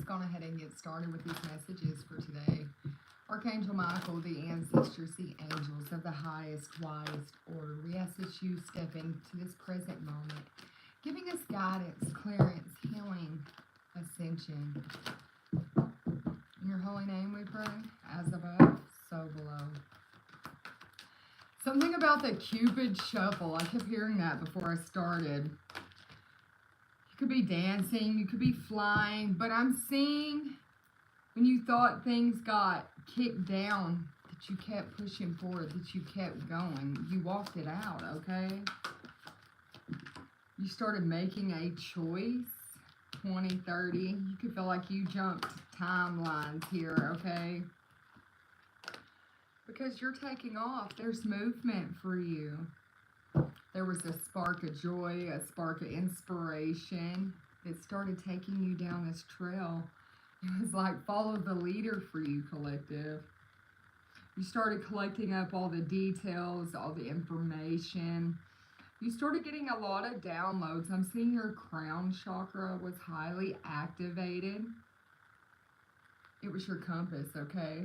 gone ahead and get started with these messages for today. Archangel Michael, the ancestors, the angels of the highest, wisest order, we ask that you step into this present moment, giving us guidance, clearance, healing, ascension. In your holy name we pray, as above, so below. Something about the Cupid shuffle, I kept hearing that before I started. You could be dancing, you could be flying, but I'm seeing when you thought things got kicked down, that you kept pushing forward, that you kept going. You walked it out, okay? You started making a choice, 2030. You could feel like you jumped timelines here, okay? Because you're taking off. There's movement for you. There was a spark of joy, a spark of inspiration that started taking you down this trail. It was like follow the leader for you, collective. You started collecting up all the details, all the information. You started getting a lot of downloads. I'm seeing your crown chakra was highly activated. It was your compass, okay?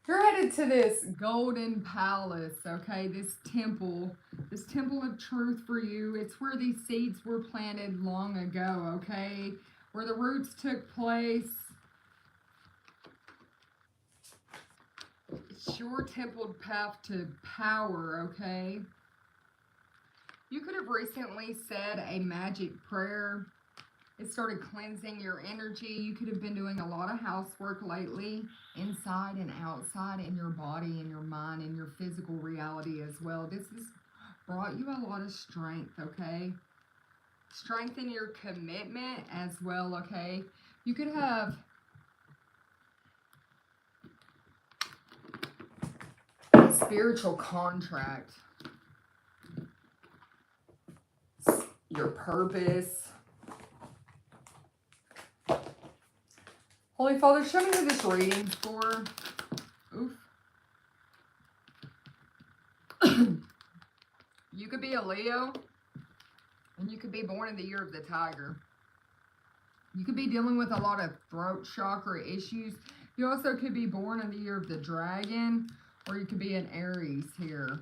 You're headed to this golden palace, okay? This temple of truth for you. It's where these seeds were planted long ago, okay? Where the roots took place. It's your templed path to power, okay? You could have recently said a magic prayer. It started cleansing your energy. You could have been doing a lot of housework lately, inside and outside, in your body, in your mind, in your physical reality as well. This has brought you a lot of strength, okay? Strengthen your commitment as well, okay? You could have a spiritual contract, your purpose. Holy Father, show me who this reading's for. Oof. You could be a Leo, and you could be born in the year of the tiger. You could be dealing with a lot of throat chakra issues. You also could be born in the year of the dragon, or you could be an Aries here.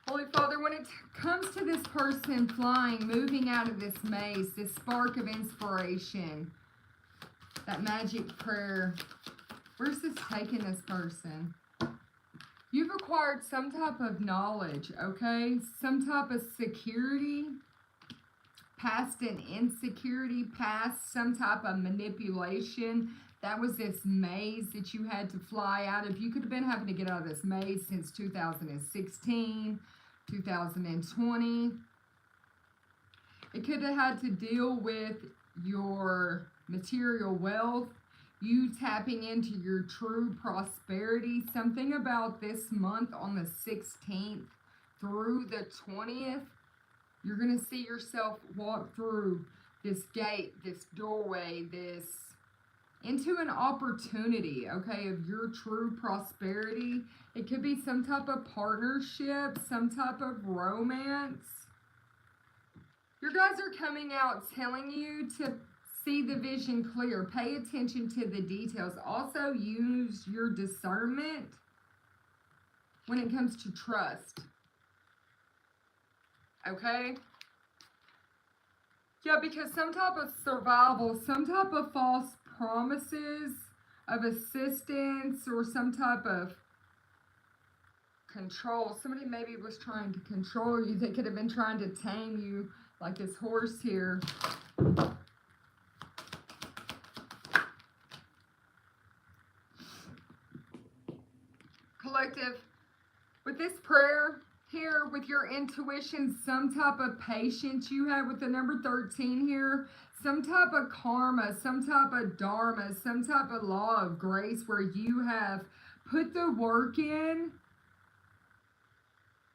Holy Father, when it comes to this person flying, moving out of this maze, this spark of inspiration, that magic prayer, where's this taking this person? You've acquired some type of knowledge, okay? Some type of security, past an insecurity, past some type of manipulation. That was this maze that you had to fly out of. You could have been having to get out of this maze since 2016, 2020. It could have had to deal with your material wealth, you tapping into your true prosperity. Something about this month on the 16th through the 20th, you're going to see yourself walk through this gate, this doorway, this into an opportunity, okay, of your true prosperity. It could be some type of partnership, some type of romance. Your guys are coming out telling you to see the vision clear. Pay attention to the details. Also, use your discernment when it comes to trust. Okay? Yeah, because some type of survival, some type of false promises of assistance, or some type of control. Somebody maybe was trying to control you. They could have been trying to tame you, like this horse here. Collective, with this prayer here, with your intuition, some type of patience you have with the number 13 here, some type of karma, some type of dharma, some type of law of grace where you have put the work in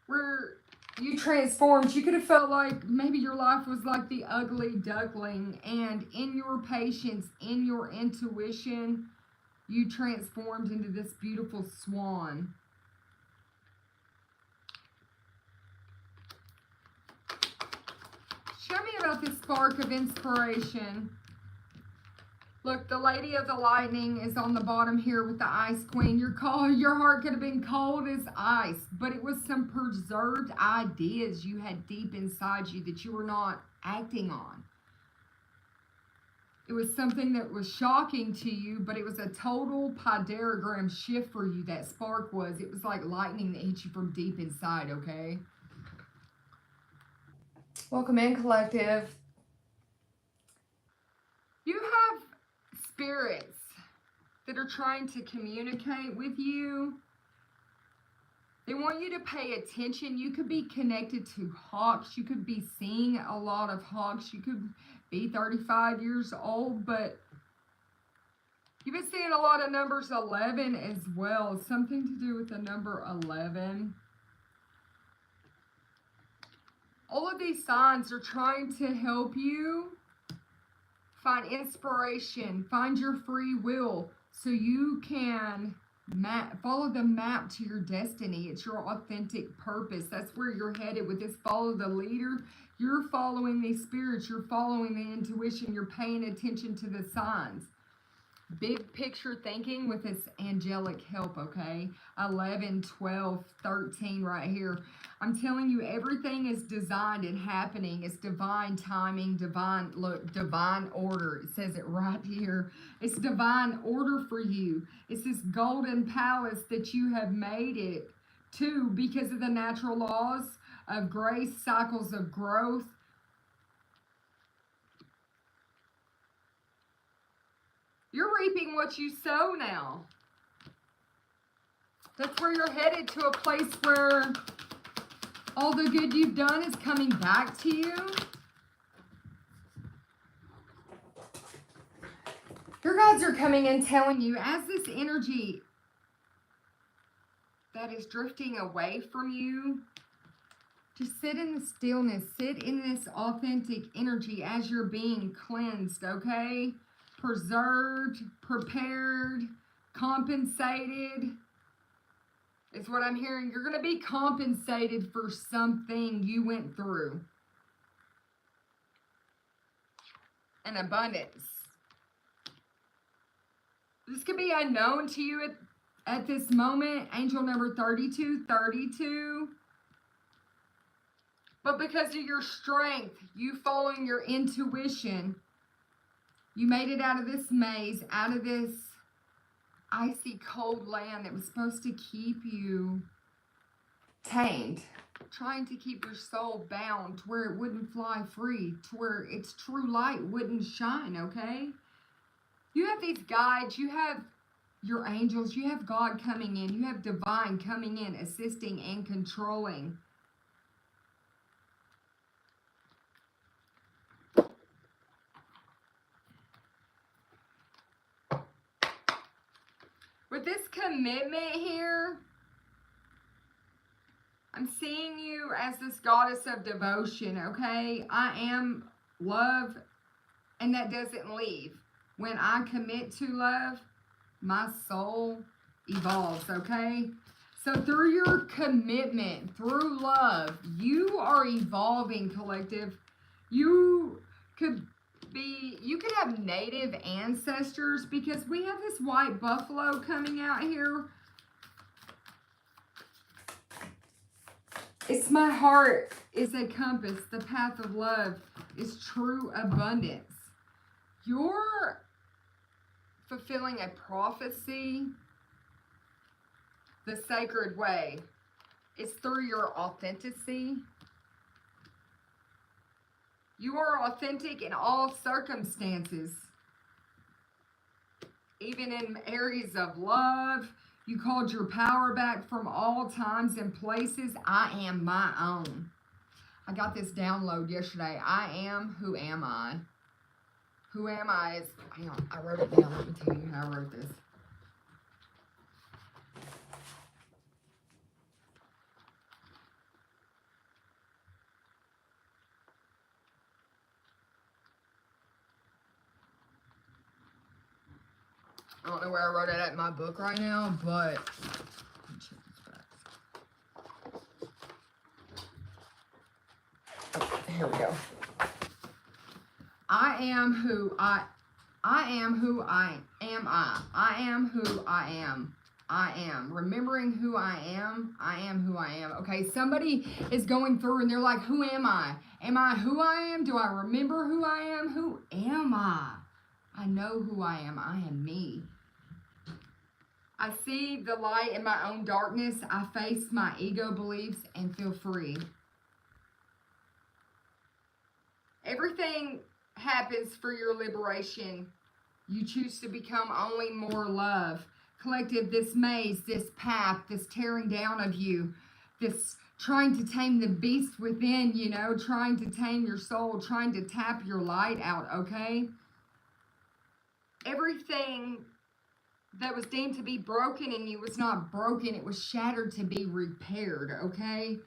where you transformed. You could have felt like maybe your life was like the ugly duckling, and in your patience, in your intuition, you transformed into this beautiful swan. Show me about this spark of inspiration. Look, the Lady of the Lightning is on the bottom here with the Ice Queen. Your heart could have been cold as ice, but it was some preserved ideas you had deep inside you that you were not acting on. It was something that was shocking to you, but it was a total paiderogram shift for you, that spark was. It was like lightning that hit you from deep inside, okay? Welcome in, collective. You have spirits that are trying to communicate with you. They want you to pay attention. You could be connected to hawks. You could be seeing a lot of hawks. You could be 35 years old, but you've been seeing a lot of numbers 11 as well. Something to do with the number 11. All of these signs are trying to help you find inspiration, find your free will, so you can follow the map to your destiny. It's your authentic purpose. That's where you're headed with this follow the leader. You're following these spirits. You're following the intuition. You're paying attention to the signs. Big picture thinking with this angelic help, okay? 11, 12, 13 right here. I'm telling you, everything is designed and happening. It's divine timing, divine order. It says it right here. It's divine order for you. It's this golden palace that you have made it to because of the natural laws of grace, cycles of growth. You're reaping what you sow now. That's where you're headed, to a place where all the good you've done is coming back to you. Your guides are coming and telling you, as this energy that is drifting away from you, just sit in the stillness, sit in this authentic energy as you're being cleansed, okay? Preserved, prepared, compensated is what I'm hearing. You're going to be compensated for something you went through. An abundance. This could be unknown to you at this moment. Angel number 3232. But because of your strength, you following your intuition, you made it out of this maze, out of this icy cold land that was supposed to keep you tamed, trying to keep your soul bound to where it wouldn't fly free, to where its true light wouldn't shine, okay? You have these guides, you have your angels, you have God coming in, you have divine coming in, assisting and controlling. With this commitment here, I'm seeing you as this goddess of devotion, okay? I am love, and that doesn't leave. When I commit to love, my soul evolves, okay? So through your commitment, through love, you are evolving, collective. You could have native ancestors, because we have this white buffalo coming out here. It's my heart is a compass. The path of love is true abundance. You're fulfilling a prophecy the sacred way. It's through your authenticity. You are authentic in all circumstances. Even in areas of love, you called your power back from all times and places. I am my own. I got this download yesterday. I am, who am I? Who am I is, hang on, I wrote it down. Let me tell you how I wrote this. I don't know where I wrote it at in my book right now, but check this back. Oh, here we go. I am who I am who I am. I am who I am. I am. Remembering who I am who I am. Okay, somebody is going through and they're like, who am I? Am I who I am? Do I remember who I am? Who am I? I know who I am. I am me. I see the light in my own darkness. I face my ego beliefs and feel free. Everything happens for your liberation. You choose to become only more love. Collective, this maze, this path, this tearing down of you, this trying to tame the beast within, you know, trying to tame your soul, trying to tap your light out, okay? Everything that was deemed to be broken in you was not broken. It was shattered to be repaired, okay?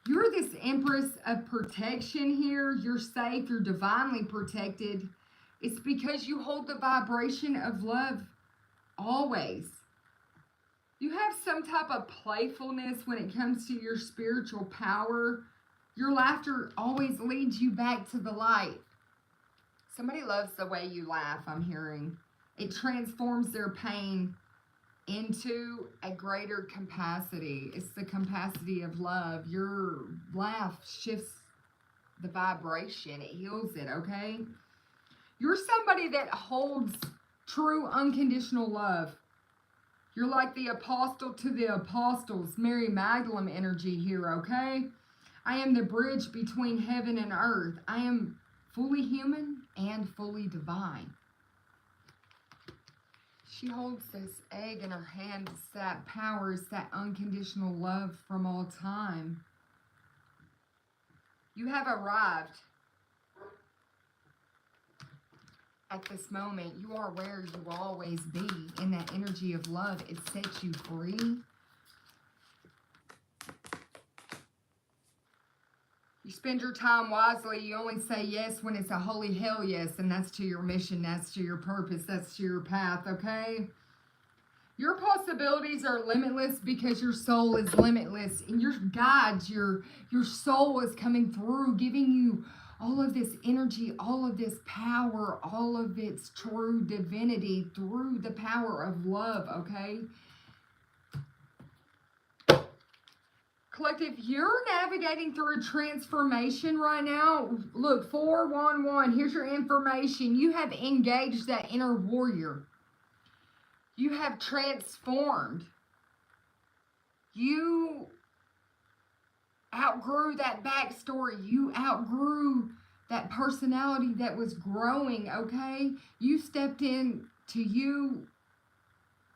You're this empress of protection here. You're safe. You're divinely protected. It's because you hold the vibration of love always. You have some type of playfulness when it comes to your spiritual power. Your laughter always leads you back to the light. Somebody loves the way you laugh, I'm hearing. It transforms their pain into a greater capacity. It's the capacity of love. Your laugh shifts the vibration. It heals it, okay? You're somebody that holds true unconditional love. You're like the apostle to the apostles, Mary Magdalene energy here, okay? I am the bridge between heaven and earth. I am fully human and fully divine. She holds this egg in her hand. It's that power. It's that unconditional love from all time. You have arrived at this moment. You are where you will always be in that energy of love. It sets you free. You spend your time wisely. You only say yes when it's a holy hell yes, and that's to your mission, that's to your purpose, that's to your path, okay? Your possibilities are limitless because your soul is limitless, and your guides, your soul is coming through, giving you all of this energy, all of this power, all of its true divinity through the power of love, okay? Collective, you're navigating through a transformation right now. Look, 411, here's your information. You have engaged that inner warrior. You have transformed. You outgrew that backstory. You outgrew that personality that was growing, okay? You stepped in to you,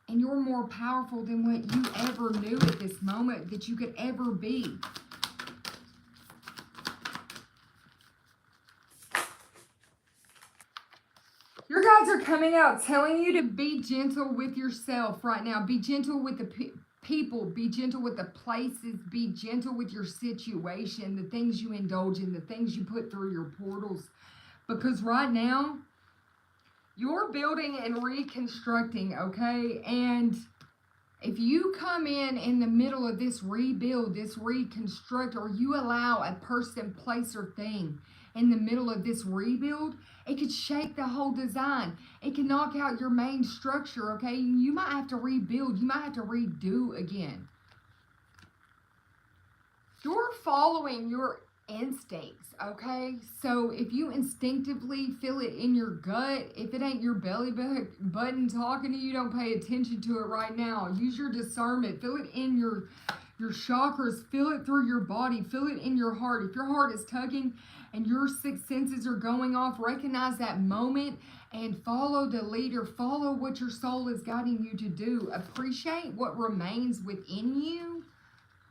and you're more powerful than what you ever knew at this moment that you could ever be. Your guides are coming out telling you to be gentle with yourself right now. Be gentle with the people. Be gentle with the places. Be gentle with your situation, the things you indulge in, the things you put through your portals. Because right now, you're building and reconstructing, okay? And if you come in the middle of this rebuild, this reconstruct, or you allow a person, place, or thing in the middle of this rebuild, it could shake the whole design. It can knock out your main structure, okay? You might have to rebuild. You might have to redo again. You're following your instincts, okay? So if you instinctively feel it in your gut, if it ain't your belly button talking to you, don't pay attention to it right now. Use your discernment. Feel it in your chakras. Feel it through your body. Feel it in your heart. If your heart is tugging and your sixth senses are going off, recognize that moment and follow the leader. Follow what your soul is guiding you to do. Appreciate what remains within you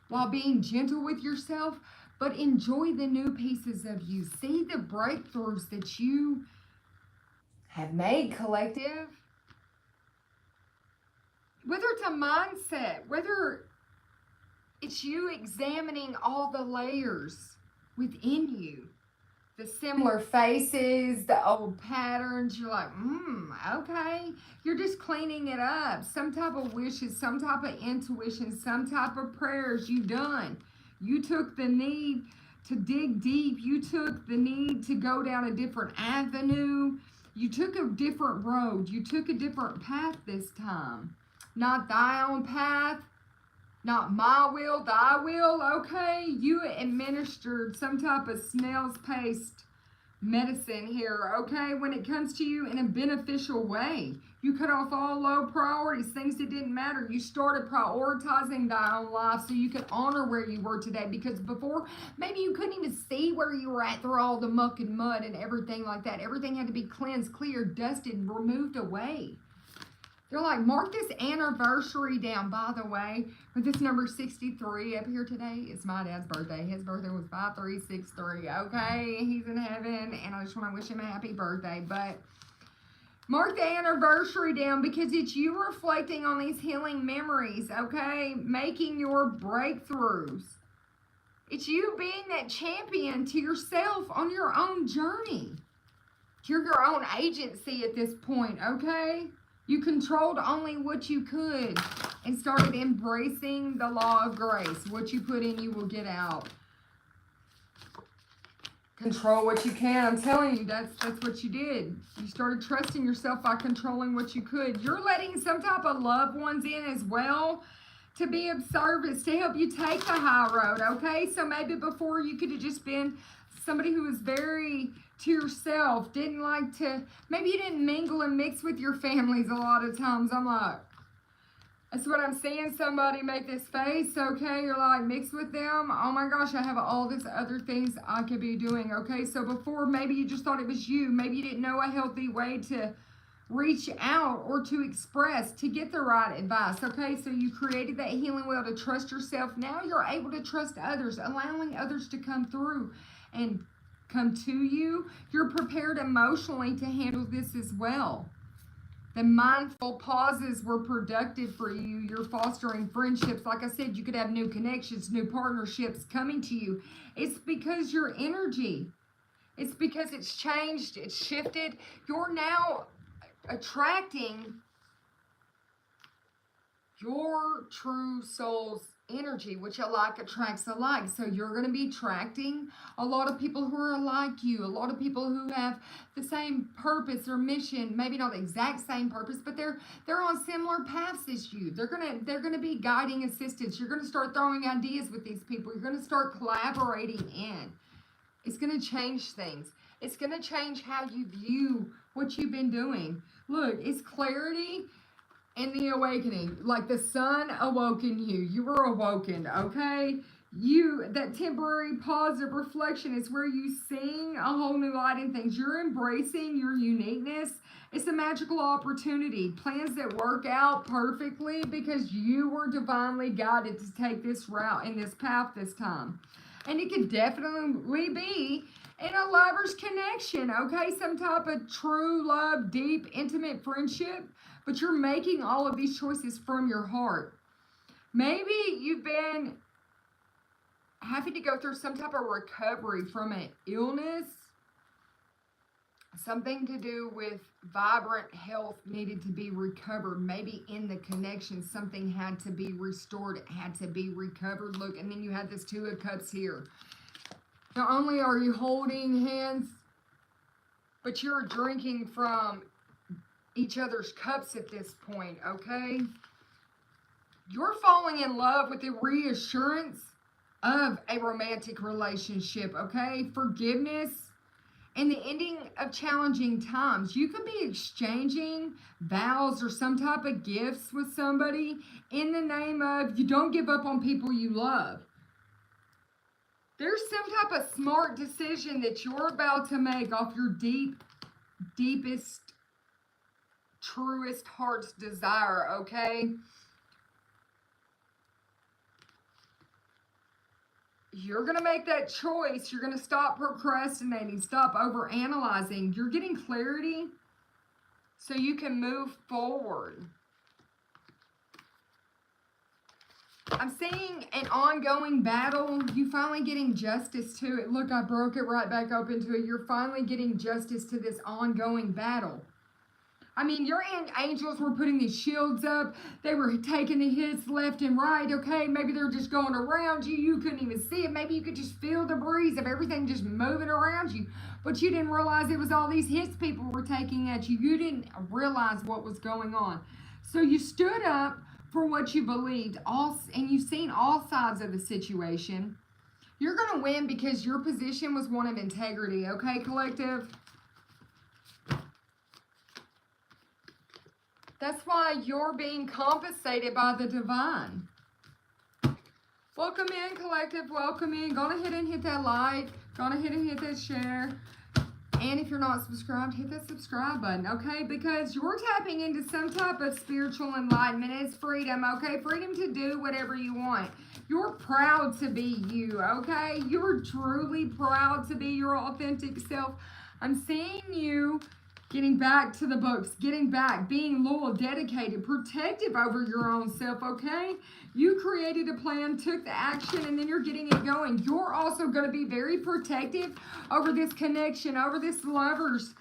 while being gentle with yourself. But enjoy the new pieces of you. See the breakthroughs that you have made, collective. Whether it's a mindset, whether it's you examining all the layers within you, the similar faces, the old patterns. You're like, okay. You're just cleaning it up. Some type of wishes, some type of intuition, some type of prayers you've done. You took the need to dig deep. You took the need to go down a different avenue. You took a different road. You took a different path this time. Not thy own path. Not my will, thy will, okay? You administered some type of snail's pace medicine here, okay? When it comes to you in a beneficial way. You cut off all low priorities, things that didn't matter. You started prioritizing thy own life so you could honor where you were today. Because before, maybe you couldn't even see where you were at through all the muck and mud and everything like that. Everything had to be cleansed, cleared, dusted, removed away. They're like, mark this anniversary down, by the way. With this number 63 up here today, it's my dad's birthday. His birthday was 5363, okay? He's in heaven, and I just want to wish him a happy birthday. But mark the anniversary down because it's you reflecting on these healing memories, okay? Making your breakthroughs. It's you being that champion to yourself on your own journey. You're your own agency at this point, okay? You controlled only what you could and started embracing the law of grace. What you put in, you will get out. Control what you can. I'm telling you, that's what you did. You started trusting yourself by controlling what you could. You're letting some type of loved ones in as well to be of service, to help you take the high road, okay? So maybe before you could have just been somebody who was very to yourself, didn't like to, maybe you didn't mingle and mix with your families a lot of times. I'm like, that's what I'm seeing. Somebody make this face, okay? You're like, mix with them. Oh my gosh, I have all these other things I could be doing, okay? So before, maybe you just thought it was you. Maybe you didn't know a healthy way to reach out or to express, to get the right advice, okay? So you created that healing wheel to trust yourself. Now you're able to trust others, allowing others to come through and come to you. You're prepared emotionally to handle this as well. The mindful pauses were productive for you. You're fostering friendships. Like I said, you could have new connections, new partnerships coming to you. It's because your energy, it's because it's changed, it's shifted. You're now attracting your true soul's energy, which alike attracts alike. So you're going to be attracting a lot of people who are like you, a lot of people who have the same purpose or mission, maybe not the exact same purpose, but they're on similar paths as you. They're going to be guiding assistants. You're going to start throwing ideas with these people. You're going to start collaborating in. It's going to change things. It's going to change how you view what you've been doing. Look, it's clarity and the awakening. Like the sun awoken you. You were awoken, okay? That temporary pause of reflection is where you sing a whole new light in things. You're embracing your uniqueness. It's a magical opportunity. Plans that work out perfectly because you were divinely guided to take this route and this path this time. And it could definitely be in a lover's connection, okay? Some type of true love, deep, intimate friendship. But you're making all of these choices from your heart. Maybe you've been having to go through some type of recovery from an illness. Something to do with vibrant health needed to be recovered. Maybe in the connection, something had to be restored. It had to be recovered. Look, and then you have this Two of Cups here. Not only are you holding hands, but you're drinking from each other's cups at this point, okay? You're falling in love with the reassurance of a romantic relationship, okay? Forgiveness and the ending of challenging times. You could be exchanging vows or some type of gifts with somebody in the name of you don't give up on people you love. There's some type of smart decision that you're about to make off your deepest, truest heart's desire, okay? You're going to make that choice. You're going to stop procrastinating, stop overanalyzing. You're getting clarity so you can move forward. I'm seeing an ongoing battle. You finally getting justice to it. Look, I broke it right back up into it. You're finally getting justice to this ongoing battle. I mean, your angels were putting these shields up. They were taking the hits left and right, okay? Maybe they're just going around you. You couldn't even see it. Maybe you could just feel the breeze of everything just moving around you. But you didn't realize it was all these hits people were taking at you. You didn't realize what was going on. So you stood up for what you believed, and you've seen all sides of the situation. You're going to win because your position was one of integrity, okay, collective? That's why you're being compensated by the divine. Welcome in, collective. Welcome in. Go ahead and hit that like. Go ahead and hit that share. And if you're not subscribed, hit that subscribe button, okay? Because you're tapping into some type of spiritual enlightenment. It's freedom, okay? Freedom to do whatever you want. You're proud to be you, okay? You're truly proud to be your authentic self. I'm seeing you getting back to the books, getting back, being loyal, dedicated, protective over your own self, okay? You created a plan, took the action, and then you're getting it going. You're also going to be very protective over this connection, over this lover's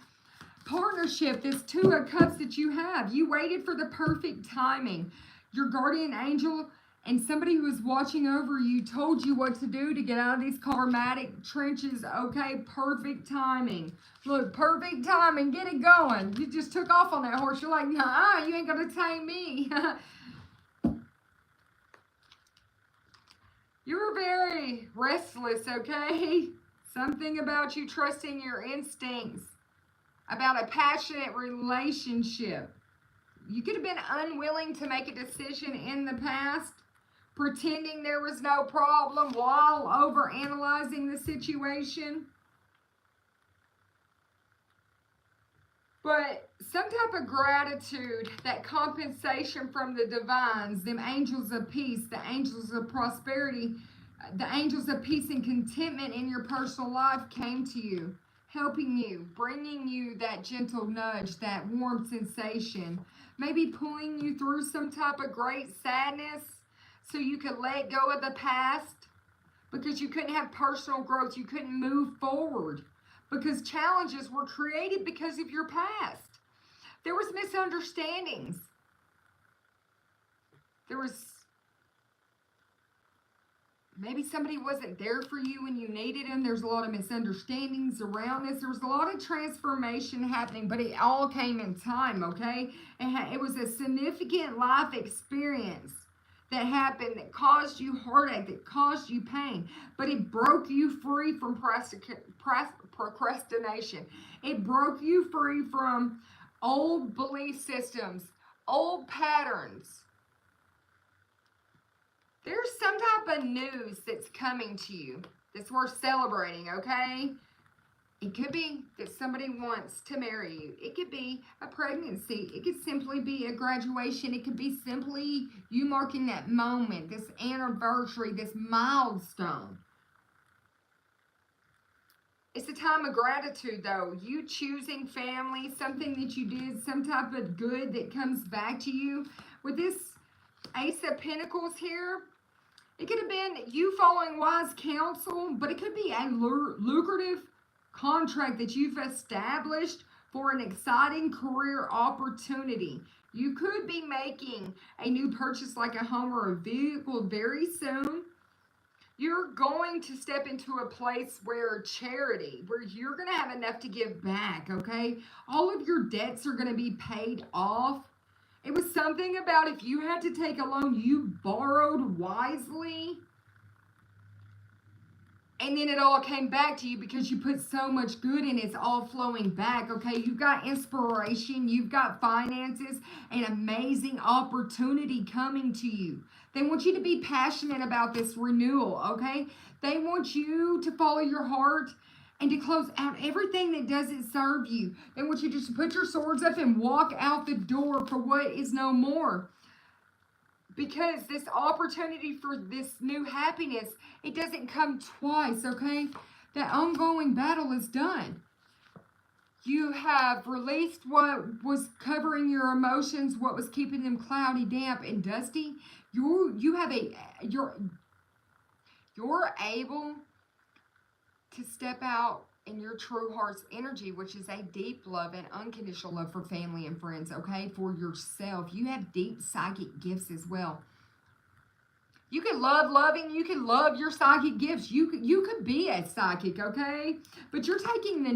partnership, this Two of Cups that you have. You waited for the perfect timing. Your guardian angel and somebody who was watching over you told you what to do to get out of these karmatic trenches, okay? Perfect timing. Look, perfect timing. Get it going. You just took off on that horse. You're like, nah, you ain't going to tame me. You were very restless, okay? Something about you trusting your instincts, about a passionate relationship. You could have been unwilling to make a decision in the past, pretending there was no problem while overanalyzing the situation. But some type of gratitude, that compensation from the divines, them angels of peace, the angels of prosperity, the angels of peace and contentment in your personal life came to you, helping you, bringing you that gentle nudge, that warm sensation, maybe pulling you through some type of great sadness so you could let go of the past because you couldn't have personal growth, you couldn't move forward. Because challenges were created because of your past. There was misunderstandings. There was maybe somebody wasn't there for you when you needed them. There's a lot of misunderstandings around this. There was a lot of transformation happening, but it all came in time, okay? It was a significant life experience that happened that caused you heartache, that caused you pain, but it broke you free from procrastination. It broke you free from old belief systems, old patterns. There's some type of news that's coming to you that's worth celebrating, okay? It could be that somebody wants to marry you. It could be a pregnancy. It could simply be a graduation. It could be simply you marking that moment, this anniversary, this milestone. It's a time of gratitude, though. You choosing family, something that you did, some type of good that comes back to you. With this Ace of Pentacles here, it could have been you following wise counsel, but it could be a lucrative contract that you've established for an exciting career opportunity. You could be making a new purchase like a home or a vehicle very soon. You're going to step into a place where charity, where you're going to have enough to give back, okay? All of your debts are going to be paid off. It was something about if you had to take a loan, you borrowed wisely. And then it all came back to you because you put so much good in it. It's all flowing back, okay? You've got inspiration. You've got finances. An amazing opportunity coming to you. They want you to be passionate about this renewal, okay? They want you to follow your heart and to close out everything that doesn't serve you. They want you just to put your swords up and walk out the door for what is no more. Because this opportunity for this new happiness, it doesn't come twice, okay? That ongoing battle is done. You have released what was covering your emotions, what was keeping them cloudy, damp, and dusty. You're able to step out in your true heart's energy, which is a deep love and unconditional love for family and friends, okay? For yourself. You have deep psychic gifts as well. You can love loving. You can love your psychic gifts. You could be a psychic, okay? But you're taking the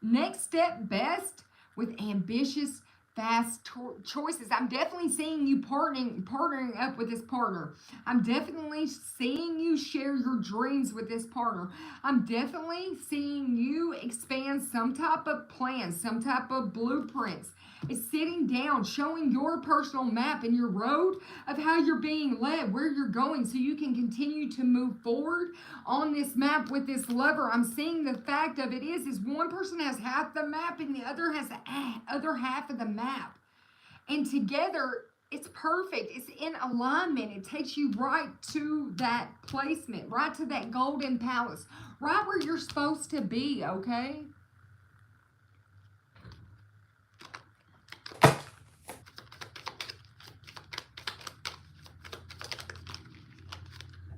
next step best with ambitious, fast choices. I'm definitely seeing you partnering up with this partner. I'm definitely seeing you share your dreams with this partner. I'm definitely seeing you expand some type of plan, some type of blueprints. It's sitting down, showing your personal map and your road of how you're being led, where you're going, so you can continue to move forward on this map with this lover. I'm seeing the fact of it is one person has half the map and the other has the other half of the map. And together, it's perfect. It's in alignment. It takes you right to that placement, right to that golden palace, right where you're supposed to be, okay?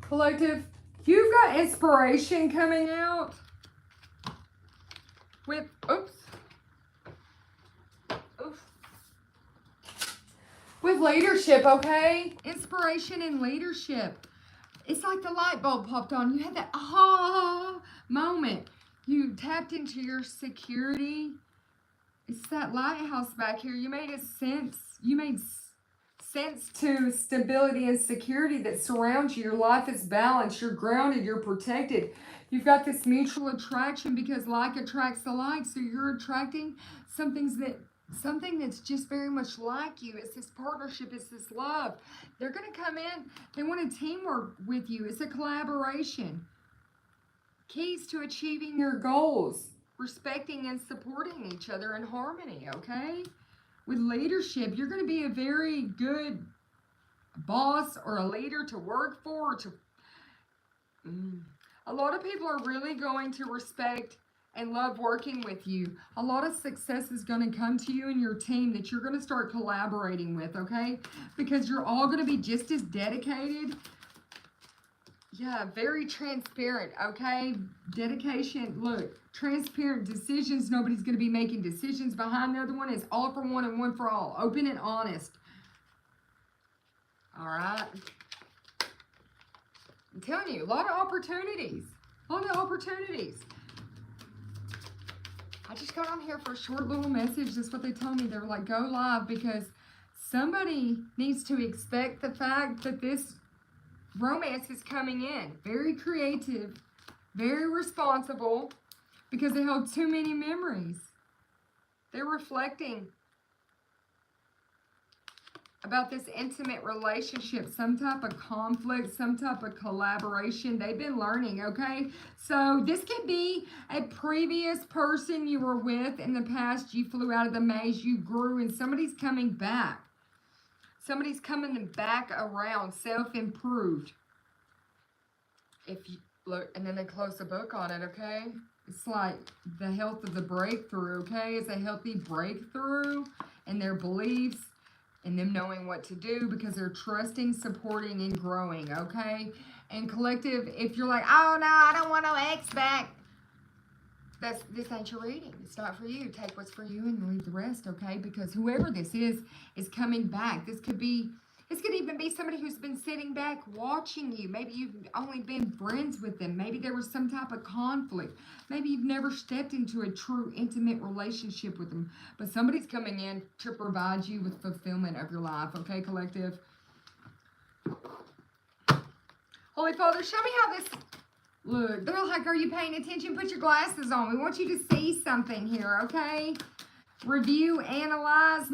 Collective, you've got inspiration coming out with, with leadership, okay? Inspiration and leadership. It's like the light bulb popped on. You had that aha moment. You tapped into your security. It's that lighthouse back here. You made sense to stability and security that surrounds you. Your life is balanced. You're grounded. You're protected. You've got this mutual attraction because like attracts alike. So you're attracting something that's just very much like you. It's this partnership. It's this love. They're going to come in. They want to teamwork with you. It's a collaboration. Keys to achieving your goals. Respecting and supporting each other in harmony, okay? With leadership, you're going to be a very good boss or a leader to work for. A lot of people are really going to respect and love working with you. A lot of success is going to come to you and your team that you're going to start collaborating with, okay? Because you're all going to be just as dedicated. Yeah, very transparent, okay? Dedication, look, transparent decisions. Nobody's going to be making decisions behind the other one. It's all for one and one for all. Open and honest. All right? I'm telling you, a lot of opportunities. A lot of opportunities. I just got on here for a short little message. That's what they told me. They were like, go live because somebody needs to expect the fact that this romance is coming in. Very creative, very responsible, because they hold too many memories. They're reflecting about this intimate relationship, some type of conflict, some type of collaboration. They've been learning, okay? So this could be a previous person you were with in the past. You flew out of the maze, you grew, and somebody's coming back. Somebody's coming back around, self-improved. If you look, and then they close the book on it, okay? It's like the health of the breakthrough, okay? It's a healthy breakthrough in their beliefs and them knowing what to do because they're trusting, supporting, and growing, okay? And collective, if you're like, oh, no, I don't want no ex back. This ain't your reading. It's not for you. Take what's for you and leave the rest, okay? Because whoever this is coming back. This could even be somebody who's been sitting back watching you. Maybe you've only been friends with them. Maybe there was some type of conflict. Maybe you've never stepped into a true intimate relationship with them. But somebody's coming in to provide you with fulfillment of your life, okay, collective? Holy Father, show me how this... Look, they're like, are you paying attention? Put your glasses on. We want you to see something here, okay? Review, analyze,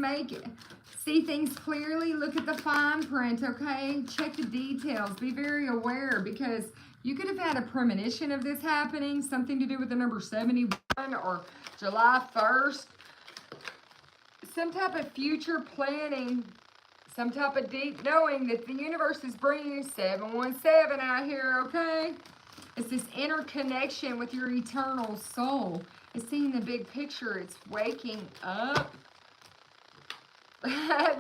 see things clearly. Look at the fine print, okay? Check the details. Be very aware because you could have had a premonition of this happening, something to do with the number 71 or July 1st. Some type of future planning, some type of deep knowing that the universe is bringing you 717 out here, okay? It's this interconnection with your eternal soul. It's seeing the big picture. It's waking up.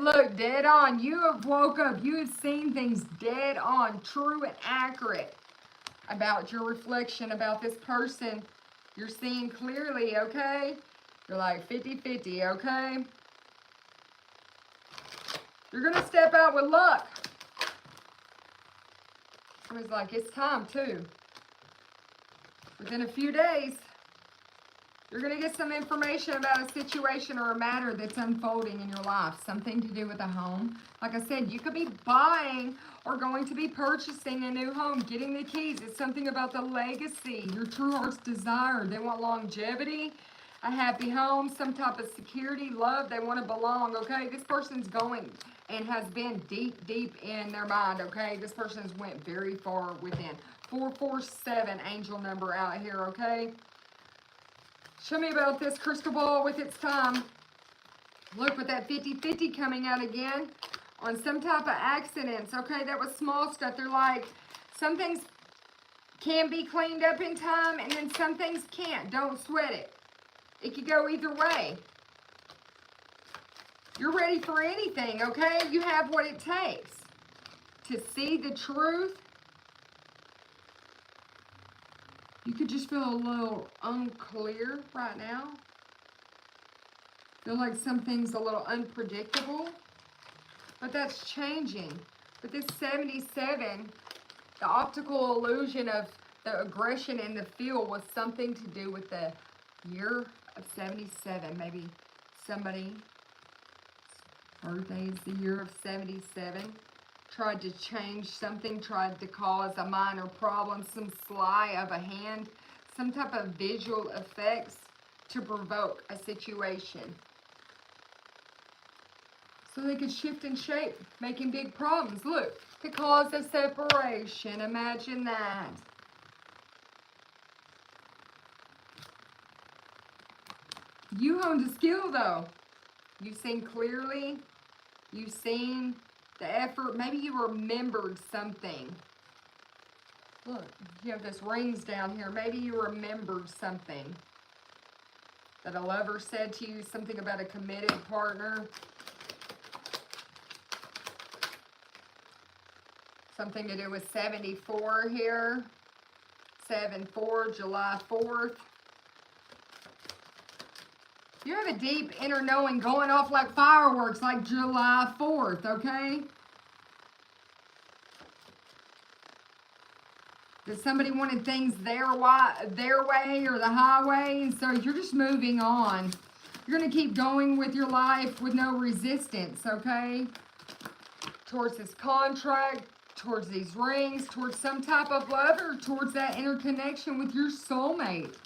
Look, dead on. You have woke up. You have seen things dead on, true and accurate about your reflection, about this person. You're seeing clearly, okay? You're like 50-50, okay? You're going to step out with luck. Somebody's like, it's time too. Within a few days, you're going to get some information about a situation or a matter that's unfolding in your life. Something to do with a home. Like I said, you could be buying or going to be purchasing a new home, getting the keys. It's something about the legacy, your true heart's desire. They want longevity, a happy home, some type of security, love. They want to belong, okay? This person's going and has been deep, deep in their mind, okay? This person has went very far within. 447 angel number out here, okay? Show me about this crystal ball with its time. Look, with that 50-50 coming out again on some type of accidents. Okay, that was small stuff. They're like, some things can be cleaned up in time, and then some things can't. Don't sweat it. It could go either way. You're ready for anything, okay? You have what it takes to see the truth. You could just feel a little unclear right now. Feel like something's a little unpredictable. But that's changing. But this 77, the optical illusion of the aggression in the field was something to do with the year of 77. Maybe somebody's birthday is the year of 77. Tried to change something, tried to cause a minor problem, some sleight of a hand, some type of visual effects to provoke a situation. So they could shift and shape, making big problems. Look, to cause a separation. Imagine that. You honed a skill, though. You've seen clearly. You've seen the effort. Maybe you remembered something. Look, you have this rings down here. Maybe you remembered something that a lover said to you, something about a committed partner. Something to do with 74 here. 7/4, July 4th. You have a deep inner knowing going off like fireworks, like July 4th, okay? That somebody wanted things their way or the highway, and so you're just moving on. You're going to keep going with your life with no resistance, okay? Towards this contract, towards these rings, towards some type of love, or towards that interconnection with your soulmate.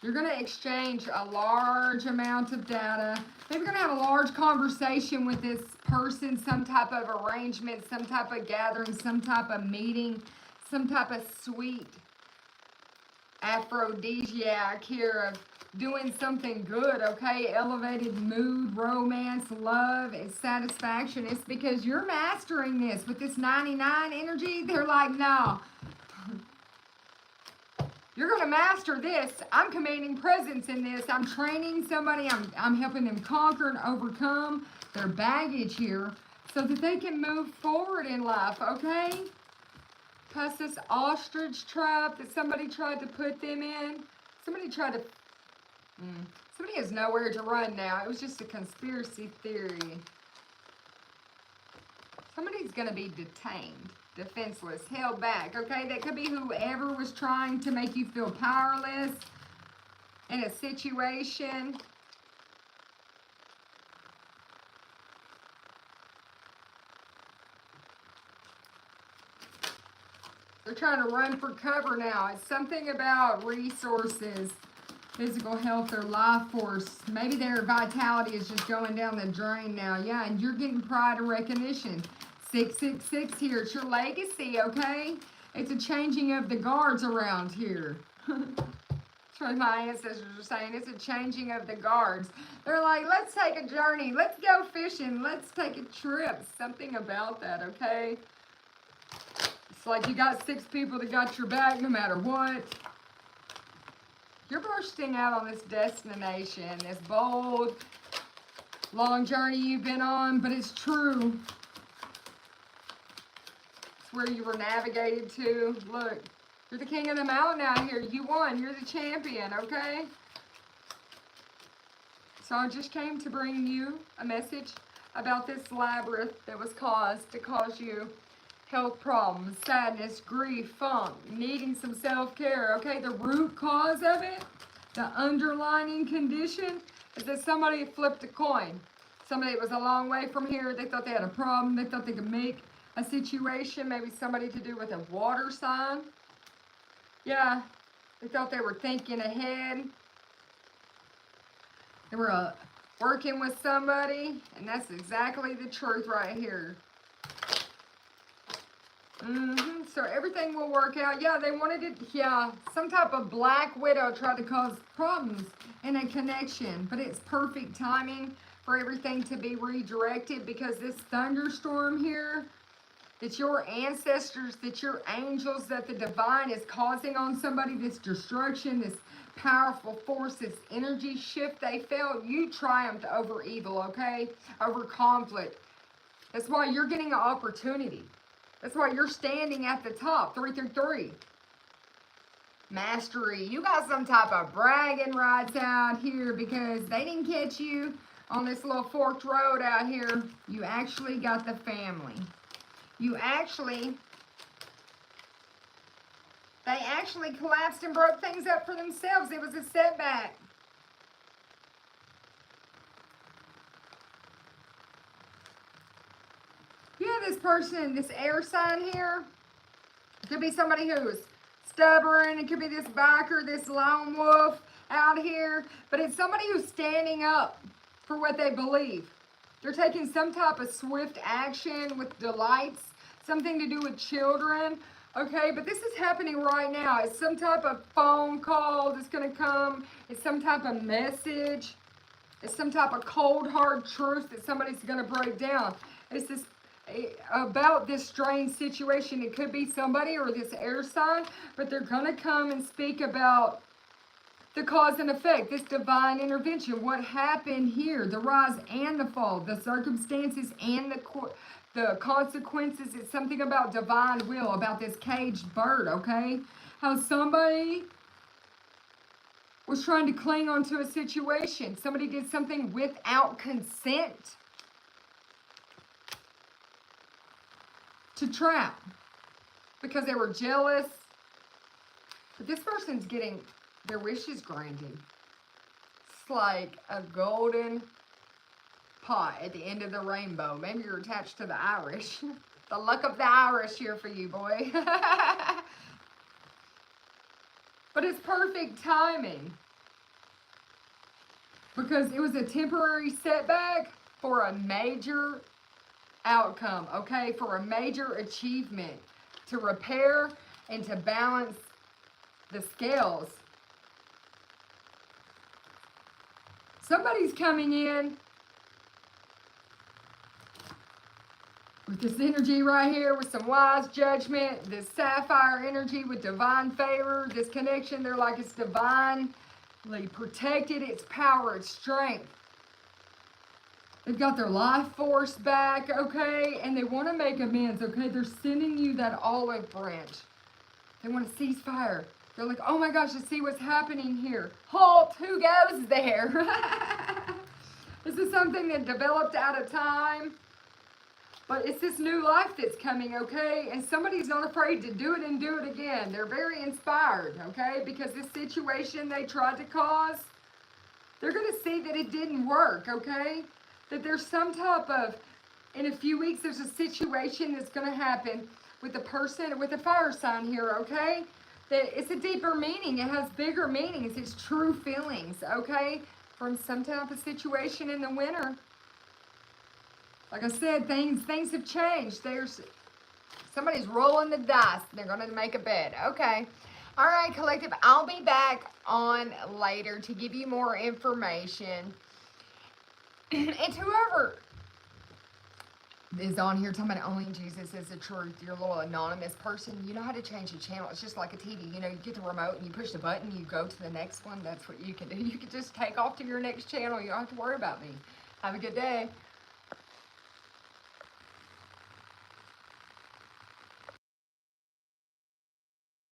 You're going to exchange a large amount of data. Maybe you're going to have a large conversation with this person, some type of arrangement, some type of gathering, some type of meeting, some type of sweet aphrodisiac here of doing something good, okay? Elevated mood, romance, love, and satisfaction. It's because you're mastering this. With this 99 energy, they're like, no. You're going to master this. I'm commanding presence in this. I'm training somebody. I'm helping them conquer and overcome their baggage here so that they can move forward in life, okay? Plus this ostrich trap that somebody tried to put them in. Somebody has nowhere to run now. It was just a conspiracy theory. Somebody's going to be detained. Defenseless, held back, okay? That could be whoever was trying to make you feel powerless in a situation. They're trying to run for cover now. It's something about resources, physical health, their life force. Maybe their vitality is just going down the drain now. Yeah, and you're getting pride and recognition. 666 here. It's your legacy, okay? It's a changing of the guards around here. That's what my ancestors are saying. It's a changing of the guards. They're like, let's take a journey. Let's go fishing. Let's take a trip. Something about that, okay? It's like you got 6 people that got your back no matter what. You're bursting out on this destination, this bold, long journey you've been on, but it's true. It's where you were navigated to. Look, you're the king of the mountain out here. You won. You're the champion, okay? So I just came to bring you a message about this labyrinth that was caused to cause you health problems, sadness, grief, funk, needing some self-care, okay? The root cause of it, the underlying condition, is that somebody flipped a coin. Somebody that was a long way from here, they thought they had a problem, they thought they could make a situation, maybe somebody to do with a water sign. Yeah, they thought they were thinking ahead. They were working with somebody, and that's exactly the truth right here. So everything will work out. Yeah, they wanted it. Yeah, some type of black widow tried to cause problems in a connection, but it's perfect timing for everything to be redirected, because this thunderstorm here, that your ancestors, that your angels, that the divine is causing on somebody, this destruction, this powerful force, this energy shift they felt, you triumphed over evil, okay? Over conflict. That's why you're getting an opportunity. That's why you're standing at the top, 3 through 3. Mastery. You got some type of bragging rights out here because they didn't catch you on this little forked road out here. You actually got the family. They actually collapsed and broke things up for themselves. It was a setback. Yeah, this person, this air sign here, it could be somebody who's stubborn. It could be this biker, this lone wolf out here. But it's somebody who's standing up for what they believe. They're taking some type of swift action with delights, something to do with children. Okay, but this is happening right now. It's some type of phone call that's going to come. It's some type of message. It's some type of cold, hard truth that somebody's going to break down. It's this about this strange situation. It could be somebody or this air sign, but they're going to come and speak about the cause and effect, this divine intervention. What happened here, the rise and the fall, the circumstances and the consequences. It's something about divine will, about this caged bird, okay? How somebody was trying to cling onto a situation. Somebody did something without consent to trap because they were jealous. But this person's getting their wishes granted. It's like a golden pot at the end of the rainbow. Maybe you're attached to the Irish. The luck of the Irish here for you, boy. But it's perfect timing, because it was a temporary setback for a major outcome, okay? For a major achievement, to repair and to balance the scales. Somebody's coming in with this energy right here, with some wise judgment, this sapphire energy with divine favor, this connection. They're like, it's divinely protected, its power, its strength. They've got their life force back, okay? And they want to make amends, okay? They're sending you that olive branch. They want to cease fire. They're like, oh my gosh, let's see what's happening here. Halt, who goes there? This is something that developed out of time. But it's this new life that's coming, okay? And somebody's not afraid to do it and do it again. They're very inspired, okay? Because this situation they tried to cause, they're going to see that it didn't work, okay? That there's some type of, in a few weeks, there's a situation that's going to happen with the person, with the fire sign here, okay? That it's a deeper meaning. It has bigger meanings. It's true feelings, okay? From some type of situation in the winter. Like I said, things have changed. Somebody's rolling the dice. They're going to make a bed. Okay. All right, collective. I'll be back on later to give you more information. And whoever is on here talking about only Jesus is the truth. Your little anonymous person, you know how to change the channel. It's just like a TV. You know, you get the remote and you push the button, you go to the next one. That's what you can do. You can just take off to your next channel. You don't have to worry about me. Have a good day.